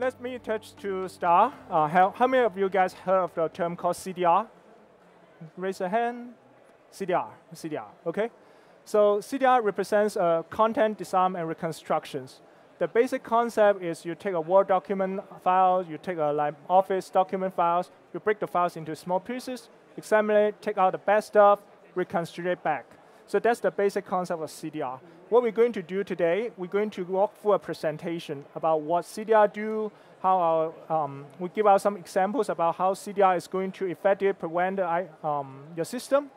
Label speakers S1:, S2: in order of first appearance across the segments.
S1: let me touch to start. How many of you guys heard of the term called CDR? Raise a hand. CDR, okay? So CDR represents content disarm and reconstructions. The basic concept is you take a Word document file, you take a Office document files, you break the files into small pieces, examine it, take out the bad stuff, reconstruct it back. So that's the basic concept of CDR. What we're going to do today, we're going to walk through a presentation about what CDR do, how we give out some examples about how CDR is going to effectively prevent your system.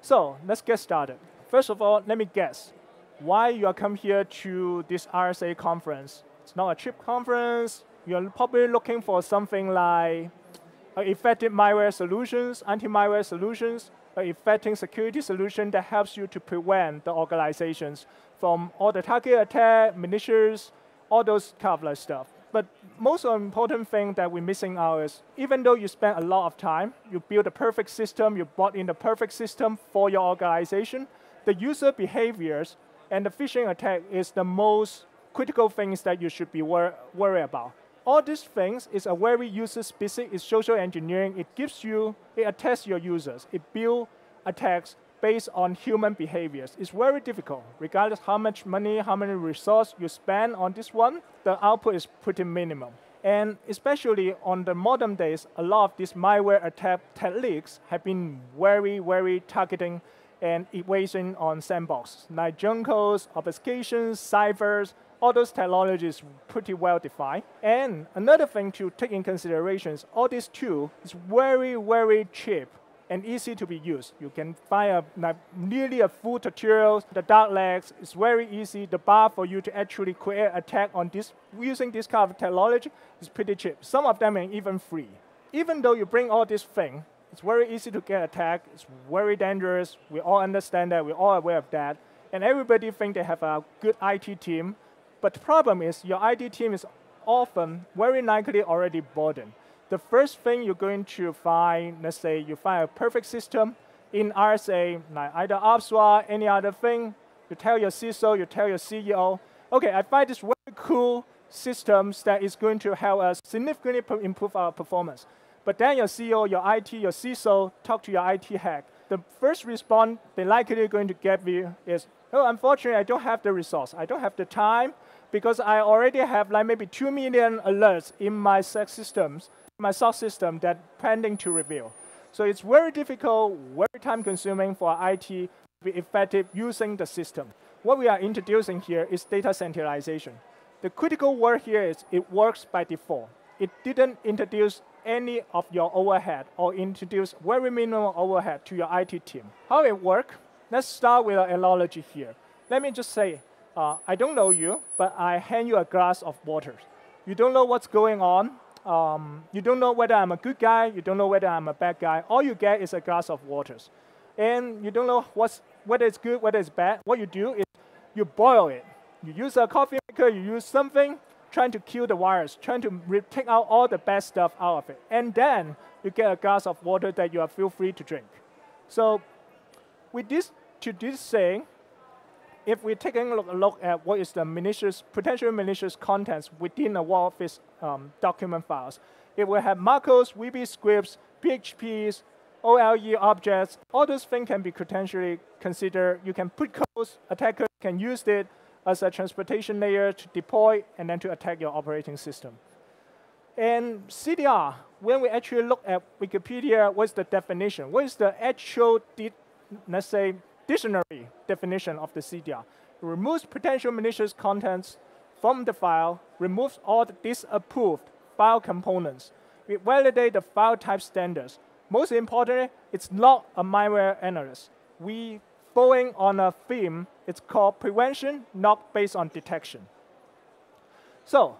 S1: So let's get started. First of all, let me guess why you are come here to this RSA conference. It's not a cheap conference. You're probably looking for something like effective malware solutions, anti-malware solutions, effective security solution that helps you to prevent the organizations from all the target attack, malicious, all those kind of stuff. But most important thing that we're missing out is, even though you spend a lot of time, you build a perfect system, you brought in the perfect system for your organization, the user behaviors and the phishing attack is the most critical things that you should be worried about. All these things is a very user-specific, it's social engineering. It attests your users. It builds attacks based on human behaviors. It's very difficult. Regardless how much money, how many resources you spend on this one, the output is pretty minimum. And especially on the modern days, a lot of these malware attack techniques have been very, very targeting and evasion on sandbox, like junkos, obfuscations, ciphers. All those technologies pretty well defined. And another thing to take in consideration is all these tools is very, very cheap and easy to be used. You can find nearly a full tutorial. The dark legs is very easy. The bar for you to actually create attack on this using this kind of technology is pretty cheap. Some of them are even free. Even though you bring all these things, it's very easy to get attacked. It's very dangerous. We all understand that. We're all aware of that. And everybody think they have a good IT team. But the problem is your IT team is often very likely already burdened. The first thing you're going to find, let's say you find a perfect system in RSA, like either OPSWAT, any other thing, you tell your CISO, you tell your CEO, okay, I find this very cool systems that is going to help us significantly improve our performance. But then your CEO, your IT, your CISO talk to your IT hack. The first response they're likely going to get you is, oh, unfortunately, I don't have the resource. I don't have the time because I already have like maybe 2 million alerts in my SOC systems, that pending to review. So it's very difficult, very time-consuming for IT to be effective using the system. What we are introducing here is data centralization. The critical word here is it works by default. It didn't introduce any of your overhead or introduce very minimal overhead to your IT team. How it works? Let's start with an analogy here. Let me just say, I don't know you, but I hand you a glass of water. You don't know what's going on. You don't know whether I'm a good guy. You don't know whether I'm a bad guy. All you get is a glass of water. And you don't know whether it's good, whether it's bad. What you do is you boil it. You use a coffee maker, you use something, trying to kill the virus, trying to take out all the bad stuff out of it. And then you get a glass of water that you feel free to drink. So with this saying, if we're taking a look at what is the potential malicious contents within a Office document files, it will have macros, VB scripts, PHPs, OLE objects. All those things can be potentially considered. You can put codes, attackers can use it as a transportation layer to deploy and then to attack your operating system. And CDR, when we actually look at Wikipedia, what's the definition? What is the actual, let's say, dictionary definition of the CDR? It removes potential malicious contents from the file, removes all the disapproved file components. We validate the file type standards. Most importantly, it's not a malware analyst. We following on a theme, it's called prevention, not based on detection. So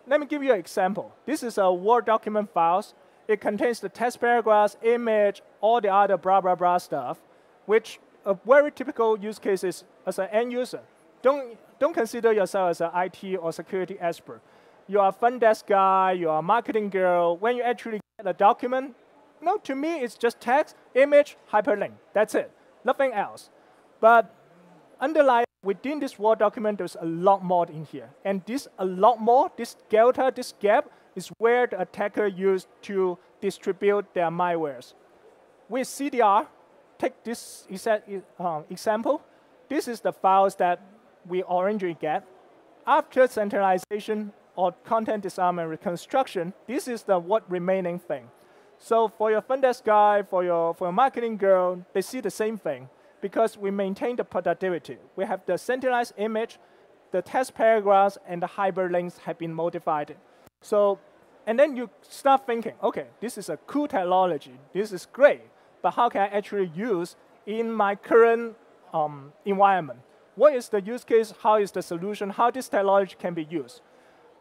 S1: let me give you an example. This is a Word document files. It contains the text paragraphs, image, all the other blah, blah, blah stuff, which a very typical use case is as an end user. Don't consider yourself as an IT or security expert. You are a front desk guy, you are a marketing girl. When you actually get a document, no, to me, it's just text, image, hyperlink. That's it, nothing else. But underlying within this Word document, there's a lot more in here. And this a lot more, this delta, this gap, is where the attacker used to distribute their malwares. With CDR, take this example. This is the files that we originally get. After centralization or content disarm and reconstruction, this is the what remaining thing. So for your front desk guy, for your marketing girl, they see the same thing because we maintain the productivity. We have the centralized image, the test paragraphs, and the hyperlinks have been modified. So, and then you start thinking, okay, this is a cool technology. This is great, but how can I actually use in my current environment? What is the use case? How is the solution? How this technology can be used?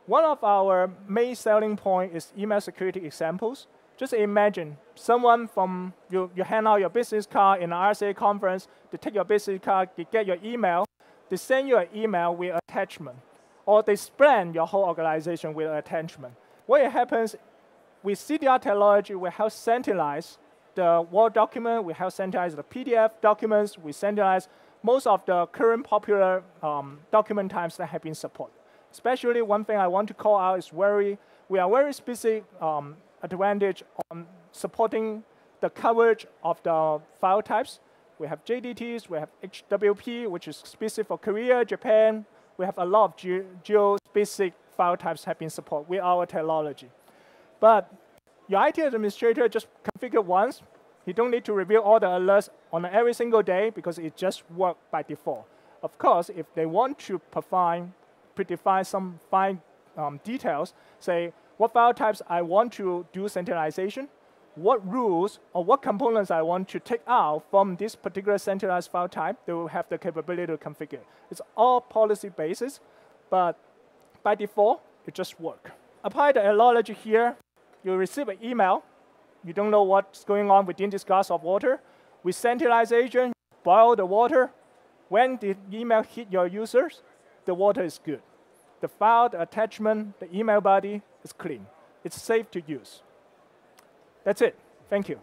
S1: One of our main selling point is email security examples. Just imagine someone from, you hand out your business card in an RSA conference, they take your business card, they get your email, they send you an email with attachment, or they span your whole organization with attachment. What happens with CDR technology, we have centralized the Word document, we have centralized the PDF documents, we centralize most of the current popular document types that have been supported. Especially one thing I want to call out is we are very specific advantage on supporting the coverage of the file types. We have JDTs, we have HWP, which is specific for Korea, Japan. We have a lot of geo-specific file types have been supported with our technology. But your IT administrator just configure once. You don't need to review all the alerts on every single day because it just works by default. Of course, if they want to predefine some fine details, say what file types I want to do centralization, what rules or what components I want to take out from this particular centralized file type, they will have the capability to configure. It's all policy basis, but by default, it just works. Apply the analogy here. You receive an email. You don't know what's going on within this glass of water. With centralization, boil the water. When the email hit your users, the water is good. The file, the attachment, the email body is clean. It's safe to use. That's it. Thank you.